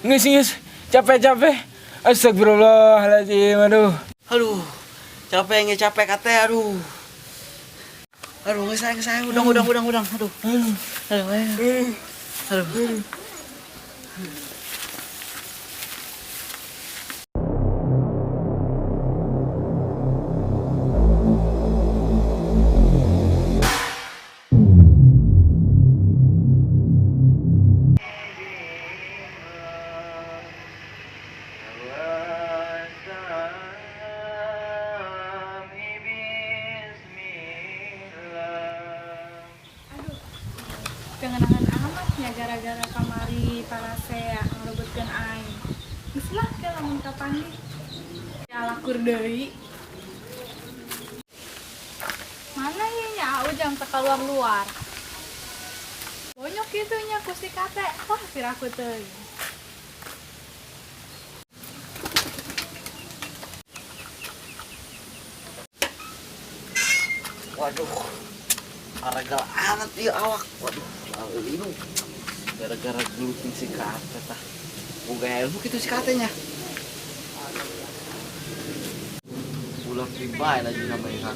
Nges, capek. Astagfirullahaladzim, aduh. Aduh, capek kate, aduh. Aduh, nggak saya, udang. Aduh. Aduh. Kengenahan amatnya gara-gara kamari para sea ngerebutkan aing. Geus lah ke lamun kapanggih. Ya lakur deui. Mana ieu nya ujang teu kaluar-luar. Bonyok kitu nya ku si kate. Wah, piraku teuing. Waduh, aragal amat ieu awak. Waduh, ini gara-gara gelutin si kate tah. Boga ilmu kitu si katenya. Ulah pribadi lagi namanya kan.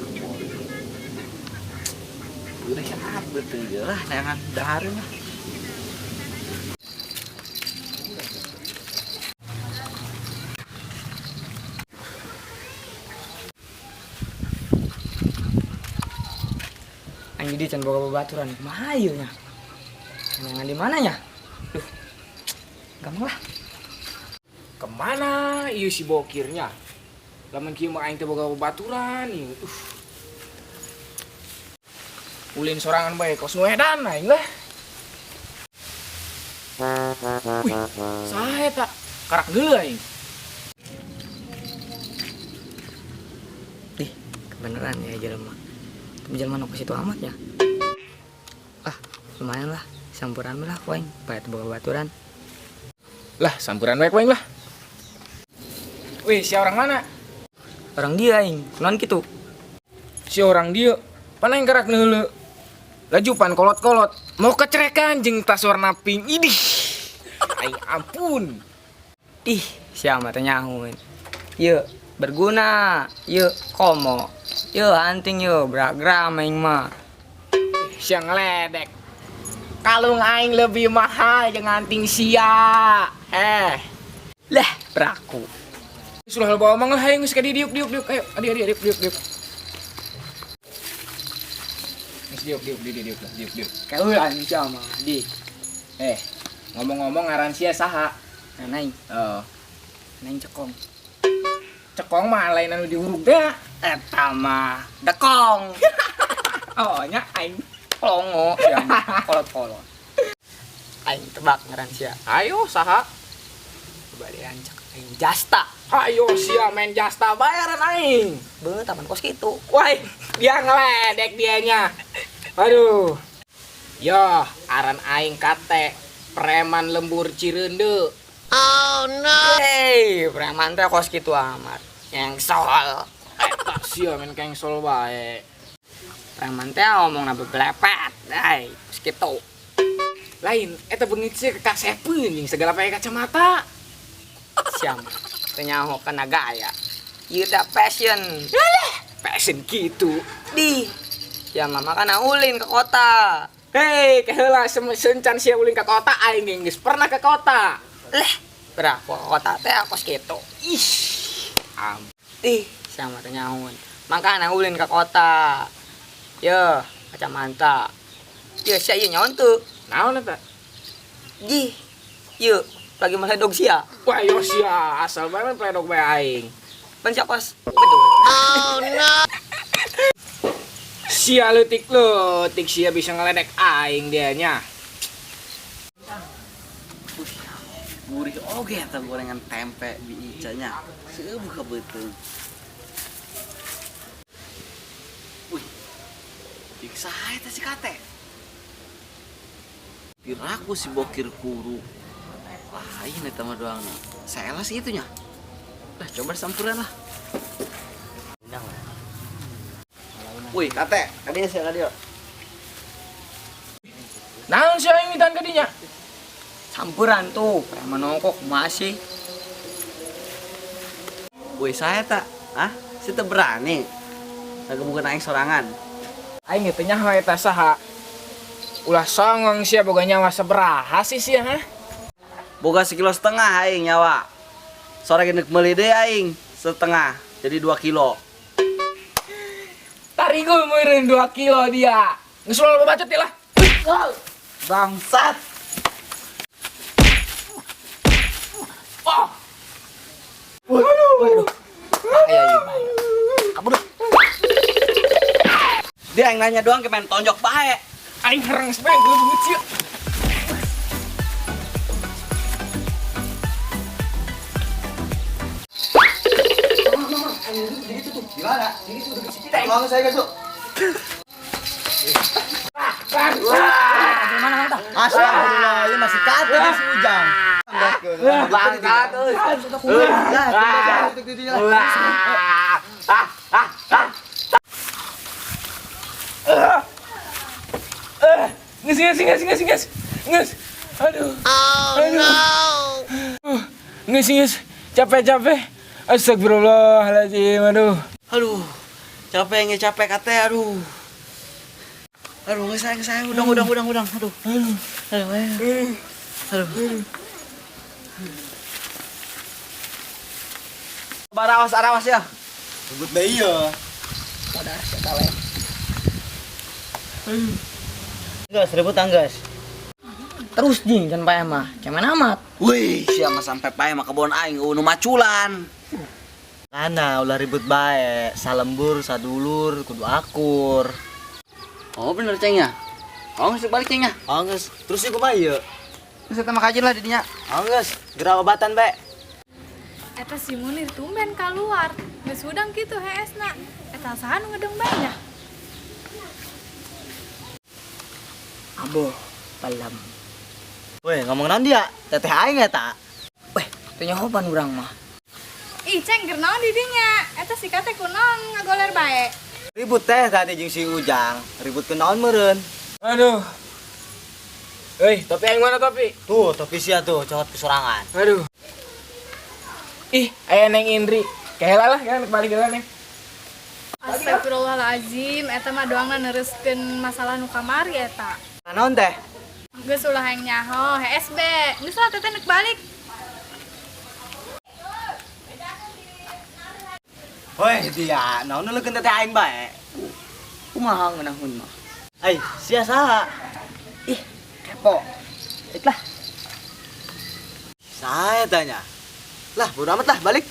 Udah saat betul lah, jangan dahareun lah. Anjing di can boga babaturan kumaha ieu nya? Jangan di mana nya? Duh. Gampang lah. Kemana ieu si bokirnya? Lamun kieu mah aing teh boga babaturan ieu. Ulin sorangan bae kos nu edan aing lah. Wih, saha eta? Karak deuleu aing. Ih, kebeneran ya jelema. Tapi jelema nu ke situ amatnya. Ah, lumayan lah. Sampuran lah ku aing, bae teu boga babaturan. Lah, sampuran wae ku aing lah. Wih, si orang mana? Orang dia aing, kunaon kitu? Si orang dia pan aing karak neuleu. Lajupan kolot-kolot, mau kecerekan jeung tas warna pink. Idih. Aing ampun. Ih, siapa teh nyahoun. Ieu berguna, ieu komo. Ieu anting ieu beragram aing mah. Siang ngeledek. Kalung aing lebih mahal jeung anting sia. Lah, beraku. Sudah bawa omong lah aing geus ka diuk. Ayo, adi diuk. Diuk. Kaulan siapa di. Ngomong-ngomong ngaran sia saha? Naing, Oh, naing cekong. cekong mah lain anu diurug da. Eta mah dekong. Oh, nya aing. Kolongo, ya kolot-kolot. Aing tebak ngaran sia. Ayo saha? Coba diancak aing Jasta. Ayo sia main jasta bayaran aing. Beuh taman kos kitu. Wah, dia ngeledek dianya. Aduh. Yo, aran aing kate preman lembur Cireundeuk. Oh no. Hey, preman teh kos kitu amat. Yang soal. Eta sia main kengsol bae. Preman teh omongna bebelepet. Hai, kos kitu. Lain, eta beungit sia kasepeun jeung segala pae kacamata. Siam. Teu nyaho kana gaya. Ieu da fashion. Fashion gitu. Di. Siam mah makana ulin ke kota. Hei, keheula sencan sia ulin ka kota aing geus pernah ke kota. Leh, berapa kota teh kos kitu. Ih. Ih, siam teh nyahoun. Makana ulin ke kota. Ye, kacamata. Ye, sia ieu nyaon tuh? Naon eta? Ji. Ye, lagi meledog sia. Wah, yo sia, asal bae pledog bae aing. Pan sia kos. Betul. Oh no. Sia leutik sia bisa ngeledek aing dianya. Gurih oge eta gorengan tempe di icanya. Seueuh ka beuteung. Wih. Dik saha eta si kate? Piraku si bokir kuru. Lain eta mah doangna. Saelah sih itunya. Lah coba sampuran lah. Wih, kate, kadinya sih kadinya. Naon sia aing mitan ka dinya? Campuran tuh, preman nongkok masih. Woi saya tak, si teu berani. Kagak bukan aing sorangan. Aing itu nyaho eta saha. Ulah songong sia boga nyawa sabaraha sih sia hah? Boga 1,5 kilo aing nyawa. Sore genek meuli deui aing setengah, jadi 2 kilo. Tarigul meureun 2 kilo dia. Geus lo bacot ya lah. Bangsat. Oh. Ayo, kabur. Dia yang nanya doang kemen tonjok bae. Aing harang sebenarnya gue buci. Gimana? Ini tuh deket kita. Mau saya gasuk. Gimana mantap? Astagfirullah, ini masih kata di si Ujang. Bangsat euy. Nges. Aduh. Nges. Capek. Astagfirullahaladzim, aduh. Aduh, capek kate, aduh. Aduh, nggak saya, udang. Aduh. Arawas ya. Sebut bayi ya. Gas, ribut anggas. Terus jing can pae mah. Cemen amat. Wih, siapa sampai pae mah kebon aing nu maculan. Karena ulah ribut bae, salembur, sadulur, kudu akur. Oh, bener cengnya. Oh, ngasih balik cengnya. Angges, terus iku bayi ya. Ngasih tema kajian lah didinya. Angges, gerak obatan bae. Eta si Munir tumben keluar. Geus udang kitu heesna. Eta saha nu ngedeng banyak. Abo, palam. Weh, ngomong naon dia? Teteh aing eta. Weh, teu nyahoban urang mah. Ih, ceng keur naon di dinya? Eta si kate kunaon ngagoler bae. Ribut teh tadi jeung si Ujang. Ribut ke naon meureun? Aduh. Topi aing mana topi? Tuh, topi sia tuh, cowok kesorangan. Aduh. Ih, aya Neng Indri. Kaela lah kan balik heula Neng. Astagfirullahalazim, eta mah doangna neureuskeun masalah nu kamari eta. Naon teh? Geus ulah hayang nyaho, HSB. Geus lah teteh neuk balik. Weh, dia, naon nu leukeun teteh aing bae? Kumaha ngeunahun mah. Ai, sia saha? Ih, kepo. Baiklah. Saya tanya. Lah, bodo amat lah, balik.